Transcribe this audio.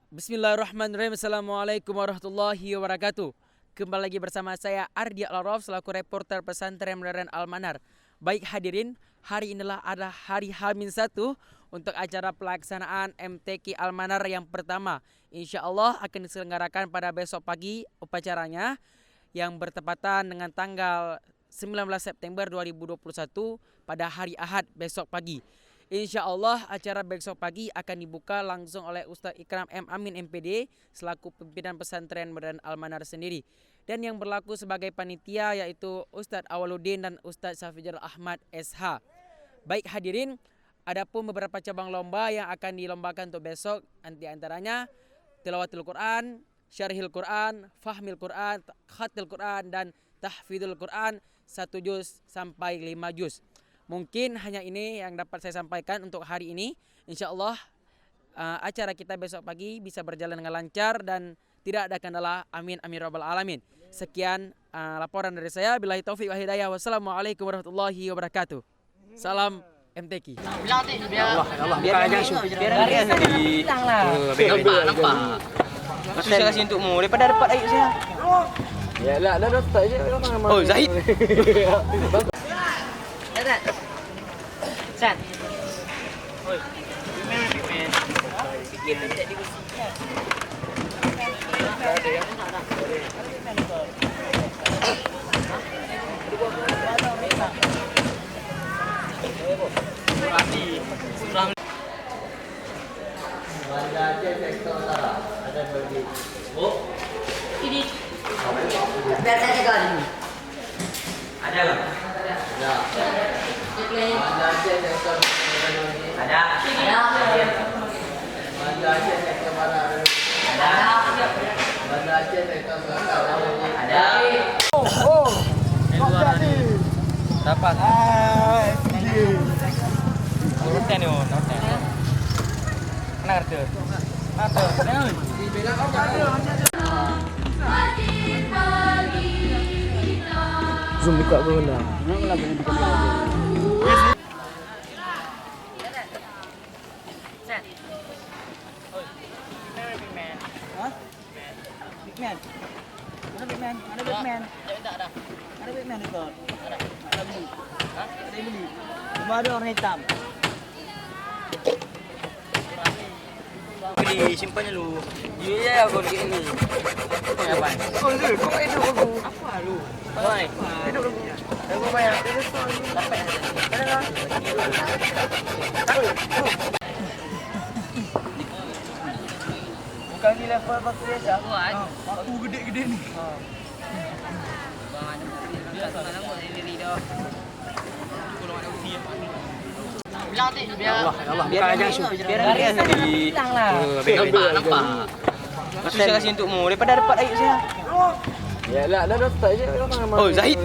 Bismillahirrahmanirrahim. Assalamualaikum warahmatullahi wabarakatuh. Kembali lagi bersama saya Ardi Al-Araf selaku reporter pesantren Modern Al-Manar. Baik hadirin, hari inilah ada hari H-1 untuk acara pelaksanaan MTQ Al-Manar yang pertama. Insya Allah akan diselenggarakan pada besok pagi upacaranya yang bertepatan dengan tanggal 19 September 2021 pada hari Ahad besok pagi. Insya Allah acara besok pagi akan dibuka langsung oleh Ustaz Ikram M. Amin MPD selaku pimpinan pesantren Modern Al-Manar sendiri. Dan yang berlaku sebagai panitia yaitu Ustaz Awaluddin dan Ustaz Syafijar Ahmad SH. Baik hadirin, ada pun beberapa cabang lomba yang akan dilombakan untuk besok. Di antaranya tilawatul Quran, syarhil Quran, fahmil Quran, khatil Quran, dan tahfidul Quran 1 juz sampai 5 juz. Mungkin hanya ini yang dapat saya sampaikan untuk hari ini. Insya Allah acara kita besok pagi bisa berjalan dengan lancar dan tidak ada kendala. Amin amin rabbal alamin. Sekian laporan dari saya. Billahi taufiq wal hidayah. Wassalamualaikum warahmatullahi wabarakatuh. Salam MTQ. Bilang Allah biar aja biar bilang lah. Nampak. Saya kasih untukmu daripada dapat air saya. Ya lah, dah dapat je. Oh, Zahid. San. Oi. Pimen. Sikit tak di besi. Ada ya. Banda Aceh sektor utara ada bagi. Oh. Ini. Biar saya jaga ini. Ada lah. Ada. Banda Aceh sektor Ada. Banda Aceh sektor mana ada? Ada. Banda Aceh sektor selatan Ada. Oh. Kok jadi? Dapat. Tinggi. Noten yo, noten. Mana kartu? Ada. Dibilang apa? Zoom buka guna. Ada orang hitam. Beli simpannya lu. Iya aku di ini. Apa? Oh lu kok itu aku. Apa lu? Oi. Itu lu. Aku bayar. Dapat. Ada enggak? Bukan di level waktu biasa. Aku gede-gede nih. Bang ada biasa mana mau diri dah. Bilang biar aja biar bilang lah. Nampak. Saya kasih untukmu daripada dapat air saya. Ya lah, dah dapat je. Oh, Zahid.